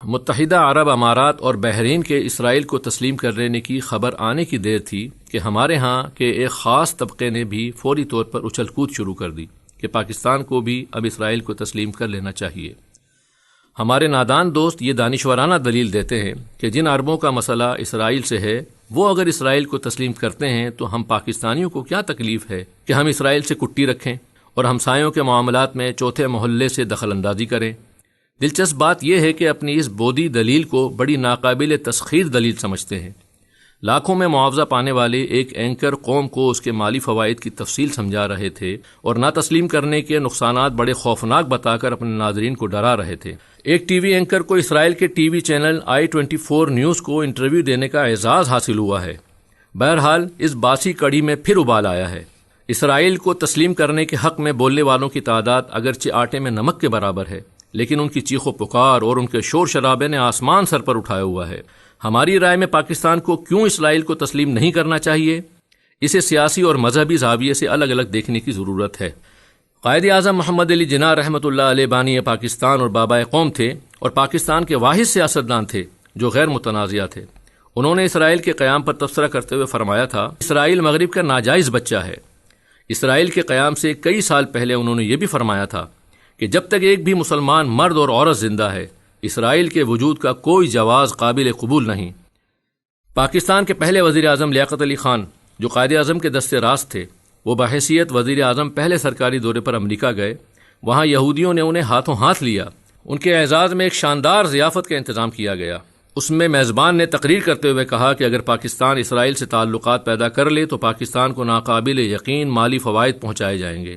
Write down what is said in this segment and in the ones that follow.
متحدہ عرب امارات اور بحرین کے اسرائیل کو تسلیم کر لینے کی خبر آنے کی دیر تھی کہ ہمارے ہاں کے ایک خاص طبقے نے بھی فوری طور پر اچھل کود شروع کر دی کہ پاکستان کو بھی اب اسرائیل کو تسلیم کر لینا چاہیے۔ ہمارے نادان دوست یہ دانشورانہ دلیل دیتے ہیں کہ جن عربوں کا مسئلہ اسرائیل سے ہے وہ اگر اسرائیل کو تسلیم کرتے ہیں تو ہم پاکستانیوں کو کیا تکلیف ہے کہ ہم اسرائیل سے کٹی رکھیں اور ہمسایوں کے معاملات میں چوتھے محلے سے دخل اندازی کریں۔ دلچسپ بات یہ ہے کہ اپنی اس بودی دلیل کو بڑی ناقابل تسخیر دلیل سمجھتے ہیں۔ لاکھوں میں معاوضہ پانے والے ایک اینکر قوم کو اس کے مالی فوائد کی تفصیل سمجھا رہے تھے اور نہ تسلیم کرنے کے نقصانات بڑے خوفناک بتا کر اپنے ناظرین کو ڈرا رہے تھے۔ ایک ٹی وی اینکر کو اسرائیل کے T V channel i24 news کو انٹرویو دینے کا اعزاز حاصل ہوا ہے۔ بہرحال اس باسی کڑی میں پھر ابال آیا ہے۔ اسرائیل کو تسلیم کرنے کے حق میں بولنے والوں کی تعداد اگرچہ آٹے میں نمک کے برابر ہے، لیکن ان کی چیخ و پکار اور ان کے شور شرابے نے آسمان سر پر اٹھایا ہوا ہے۔ ہماری رائے میں پاکستان کو کیوں اسرائیل کو تسلیم نہیں کرنا چاہیے؟ اسے سیاسی اور مذہبی زاویے سے الگ الگ دیکھنے کی ضرورت ہے۔ قائد اعظم محمد علی جناح رحمۃ اللہ علیہ بانی پاکستان اور بابائے قوم تھے اور پاکستان کے واحد سیاستدان تھے جو غیر متنازع تھے۔ انہوں نے اسرائیل کے قیام پر تبصرہ کرتے ہوئے فرمایا تھا، اسرائیل مغرب کا ناجائز بچہ ہے۔ اسرائیل کے قیام سے کئی سال پہلے انہوں نے یہ بھی فرمایا تھا کہ جب تک ایک بھی مسلمان مرد اور عورت زندہ ہے، اسرائیل کے وجود کا کوئی جواز قابل قبول نہیں۔ پاکستان کے پہلے وزیر اعظم لیاقت علی خان جو قائد اعظم کے دست راست تھے، وہ بحیثیت وزیر اعظم پہلے سرکاری دورے پر امریکہ گئے۔ وہاں یہودیوں نے انہیں ہاتھوں ہاتھ لیا۔ ان کے اعزاز میں ایک شاندار ضیافت کا انتظام کیا گیا۔ اس میں میزبان نے تقریر کرتے ہوئے کہا کہ اگر پاکستان اسرائیل سے تعلقات پیدا کر لے تو پاکستان کو ناقابل یقین مالی فوائد پہنچائے جائیں گے،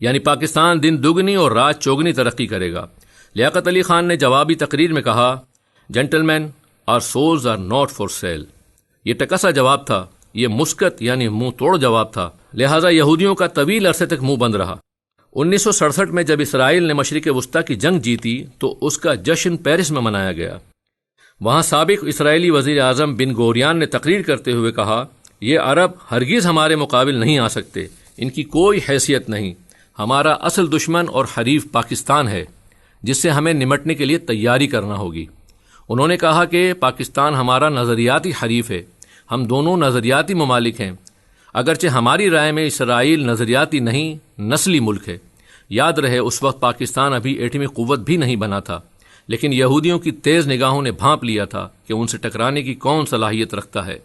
یعنی پاکستان دن دگنی اور رات چوگنی ترقی کرے گا۔ لیاقت علی خان نے جوابی تقریر میں کہا، gentlemen are souls are not for sale. یہ ٹکسا جواب تھا، یہ مسکت یعنی منہ توڑ جواب تھا، لہٰذا یہودیوں کا طویل عرصے تک منہ بند رہا۔ 1967 میں جب اسرائیل نے مشرق وسطیٰ کی جنگ جیتی تو اس کا جشن پیرس میں منایا گیا۔ وہاں سابق اسرائیلی وزیر اعظم بن گوریان نے تقریر کرتے ہوئے کہا، یہ عرب ہرگز ہمارے مقابل نہیں آ سکتے، ان کی کوئی حیثیت نہیں، ہمارا اصل دشمن اور حریف پاکستان ہے جس سے ہمیں نمٹنے کے لیے تیاری کرنا ہوگی۔ انہوں نے کہا کہ پاکستان ہمارا نظریاتی حریف ہے، ہم دونوں نظریاتی ممالک ہیں، اگرچہ ہماری رائے میں اسرائیل نظریاتی نہیں نسلی ملک ہے۔ یاد رہے اس وقت پاکستان ابھی ایٹمی قوت بھی نہیں بنا تھا، لیکن یہودیوں کی تیز نگاہوں نے بھانپ لیا تھا کہ ان سے ٹکرانے کی کون صلاحیت رکھتا ہے۔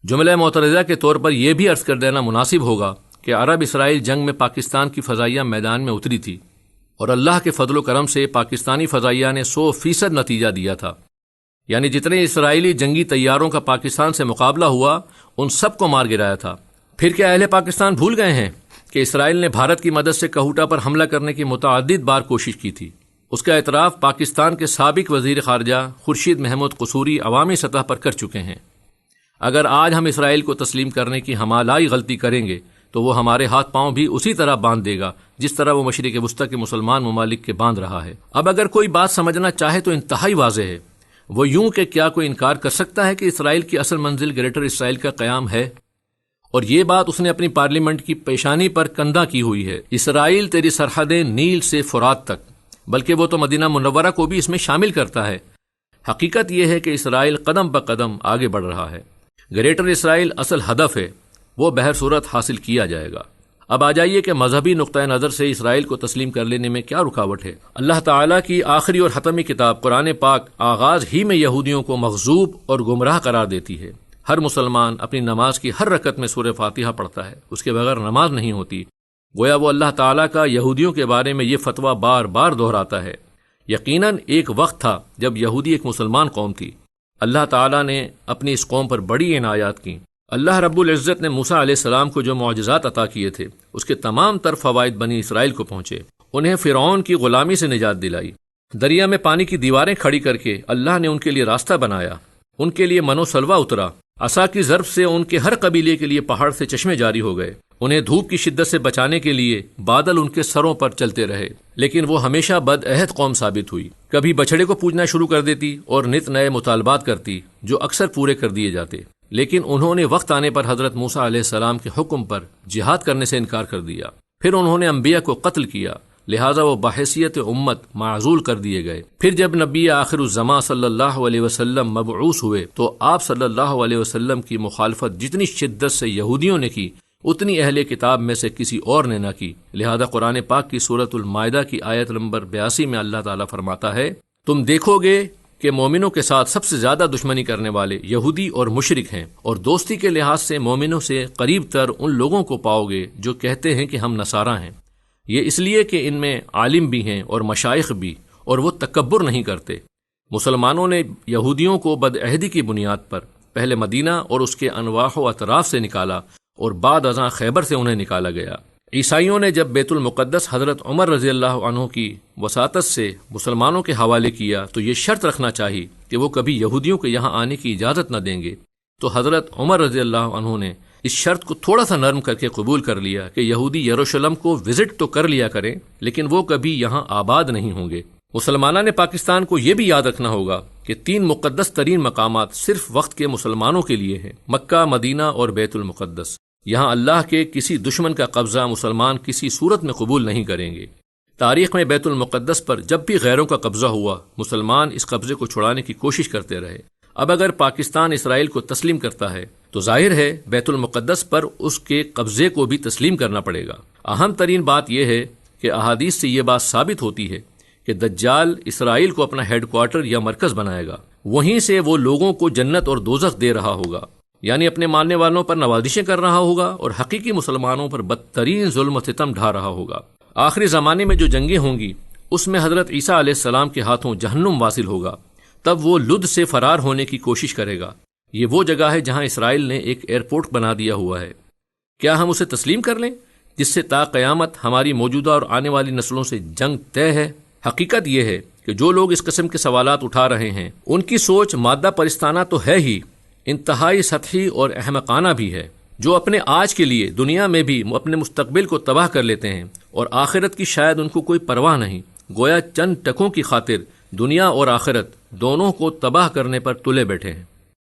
جملہ معترضہ کے طور پر یہ بھی عرض کر دینا مناسب ہوگا کہ عرب اسرائیل جنگ میں پاکستان کی فضائیہ میدان میں اتری تھی اور اللہ کے فضل و کرم سے پاکستانی فضائیہ نے 100% نتیجہ دیا تھا، یعنی جتنے اسرائیلی جنگی طیاروں کا پاکستان سے مقابلہ ہوا ان سب کو مار گرایا تھا۔ پھر کیا اہل پاکستان بھول گئے ہیں کہ اسرائیل نے بھارت کی مدد سے کہوٹہ پر حملہ کرنے کی متعدد بار کوشش کی تھی؟ اس کا اعتراف پاکستان کے سابق وزیر خارجہ خورشید محمود قصوری عوامی سطح پر کر چکے ہیں۔ اگر آج ہم اسرائیل کو تسلیم کرنے کی ہمالائی غلطی کریں گے تو وہ ہمارے ہاتھ پاؤں بھی اسی طرح باندھ دے گا جس طرح وہ مشرق وسطیٰ کے مسلمان ممالک کے باندھ رہا ہے۔ اب اگر کوئی بات سمجھنا چاہے تو انتہائی واضح ہے، وہ یوں کہ کیا کوئی انکار کر سکتا ہے کہ اسرائیل کی اصل منزل گریٹر اسرائیل کا قیام ہے؟ اور یہ بات اس نے اپنی پارلیمنٹ کی پیشانی پر کندہ کی ہوئی ہے۔ اسرائیل تیری سرحدیں نیل سے فرات تک، بلکہ وہ تو مدینہ منورہ کو بھی اس میں شامل کرتا ہے۔ حقیقت یہ ہے کہ اسرائیل قدم بقدم آگے بڑھ رہا ہے۔ گریٹر اسرائیل اصل ہدف ہے، وہ بہر صورت حاصل کیا جائے گا۔ اب آ جائیے کہ مذہبی نقطۂ نظر سے اسرائیل کو تسلیم کر لینے میں کیا رکاوٹ ہے۔ اللہ تعالیٰ کی آخری اور حتمی کتاب قرآن پاک آغاز ہی میں یہودیوں کو مغضوب اور گمراہ قرار دیتی ہے۔ ہر مسلمان اپنی نماز کی ہر رکعت میں سورہ فاتحہ پڑھتا ہے، اس کے بغیر نماز نہیں ہوتی۔ گویا وہ اللہ تعالیٰ کا یہودیوں کے بارے میں یہ فتویٰ بار بار دہراتا ہے۔ یقیناً ایک وقت تھا جب یہودی ایک مسلمان قوم تھی۔ اللہ تعالیٰ نے اپنی اس قوم پر بڑی عنایات کی۔ اللہ رب العزت نے موسیٰ علیہ السلام کو جو معجزات عطا کیے تھے اس کے تمام تر فوائد بنی اسرائیل کو پہنچے۔ انہیں فرعون کی غلامی سے نجات دلائی، دریا میں پانی کی دیواریں کھڑی کر کے اللہ نے ان کے لیے راستہ بنایا، ان کے لیے من و سلوہ اترا، عصا کی ضرب سے ان کے ہر قبیلے کے لیے پہاڑ سے چشمے جاری ہو گئے، انہیں دھوپ کی شدت سے بچانے کے لیے بادل ان کے سروں پر چلتے رہے، لیکن وہ ہمیشہ بد عہد قوم ثابت ہوئی۔ کبھی بچڑے کو پوجنا شروع کر دیتی اور نت نئے مطالبات کرتی جو اکثر پورے کر دیے جاتے، لیکن انہوں نے وقت آنے پر حضرت موسیٰ علیہ السلام کے حکم پر جہاد کرنے سے انکار کر دیا۔ پھر انہوں نے انبیاء کو قتل کیا، لہٰذا وہ بحیثیت امت معزول کر دیے گئے۔ پھر جب نبی آخر الزماں صلی اللہ علیہ وسلم مبعوث ہوئے تو آپ صلی اللہ علیہ وسلم کی مخالفت جتنی شدت سے یہودیوں نے کی اتنی اہل کتاب میں سے کسی اور نے نہ کی۔ لہذا قرآن پاک کی سورۃ المائدہ کی آیت نمبر 82 میں اللہ تعالیٰ فرماتا ہے، تم دیکھو گے کہ مومنوں کے ساتھ سب سے زیادہ دشمنی کرنے والے یہودی اور مشرک ہیں، اور دوستی کے لحاظ سے مومنوں سے قریب تر ان لوگوں کو پاؤ گے جو کہتے ہیں کہ ہم نصارہ ہیں۔ یہ اس لیے کہ ان میں عالم بھی ہیں اور مشائخ بھی، اور وہ تکبر نہیں کرتے۔ مسلمانوں نے یہودیوں کو بدعہدی کی بنیاد پر پہلے مدینہ اور اس کے انواع و اطراف سے نکالا اور بعد ازاں خیبر سے انہیں نکالا گیا۔ عیسائیوں نے جب بیت المقدس حضرت عمر رضی اللہ عنہ کی وساطت سے مسلمانوں کے حوالے کیا تو یہ شرط رکھنا چاہیے کہ وہ کبھی یہودیوں کے یہاں آنے کی اجازت نہ دیں گے، تو حضرت عمر رضی اللہ عنہ نے اس شرط کو تھوڑا سا نرم کر کے قبول کر لیا کہ یہودی یروشلم کو وزٹ تو کر لیا کریں لیکن وہ کبھی یہاں آباد نہیں ہوں گے۔ مسلمانوں نے پاکستان کو یہ بھی یاد رکھنا ہوگا کہ 3 مقدس ترین مقامات صرف وقت کے مسلمانوں کے لیے ہیں، مکہ، مدینہ اور بیت المقدس۔ یہاں اللہ کے کسی دشمن کا قبضہ مسلمان کسی صورت میں قبول نہیں کریں گے۔ تاریخ میں بیت المقدس پر جب بھی غیروں کا قبضہ ہوا، مسلمان اس قبضے کو چھڑانے کی کوشش کرتے رہے۔ اب اگر پاکستان اسرائیل کو تسلیم کرتا ہے تو ظاہر ہے بیت المقدس پر اس کے قبضے کو بھی تسلیم کرنا پڑے گا۔ اہم ترین بات یہ ہے کہ احادیث سے یہ بات ثابت ہوتی ہے کہ دجال اسرائیل کو اپنا ہیڈ کوارٹر یا مرکز بنائے گا، وہیں سے وہ لوگوں کو جنت اور دوزخ دے رہا ہوگا، یعنی اپنے ماننے والوں پر نوازشیں کر رہا ہوگا اور حقیقی مسلمانوں پر بدترین ظلم و ستم ڈھا رہا ہوگا۔ آخری زمانے میں جو جنگیں ہوں گی اس میں حضرت عیسیٰ علیہ السلام کے ہاتھوں جہنم واصل ہوگا، تب وہ لد سے فرار ہونے کی کوشش کرے گا۔ یہ وہ جگہ ہے جہاں اسرائیل نے ایک ایئرپورٹ بنا دیا ہوا ہے۔ کیا ہم اسے تسلیم کر لیں جس سے تا قیامت ہماری موجودہ اور آنے والی نسلوں سے جنگ طے ہے؟ حقیقت یہ ہے کہ جو لوگ اس قسم کے سوالات اٹھا رہے ہیں ان کی سوچ مادہ پرستانہ تو ہے ہی، انتہائی سطحی اور احمقانہ بھی ہے، جو اپنے آج کے لیے دنیا میں بھی اپنے مستقبل کو تباہ کر لیتے ہیں اور آخرت کی شاید ان کو کوئی پرواہ نہیں، گویا چند ٹکوں کی خاطر دنیا اور آخرت دونوں کو تباہ کرنے پر تلے بیٹھے ہیں۔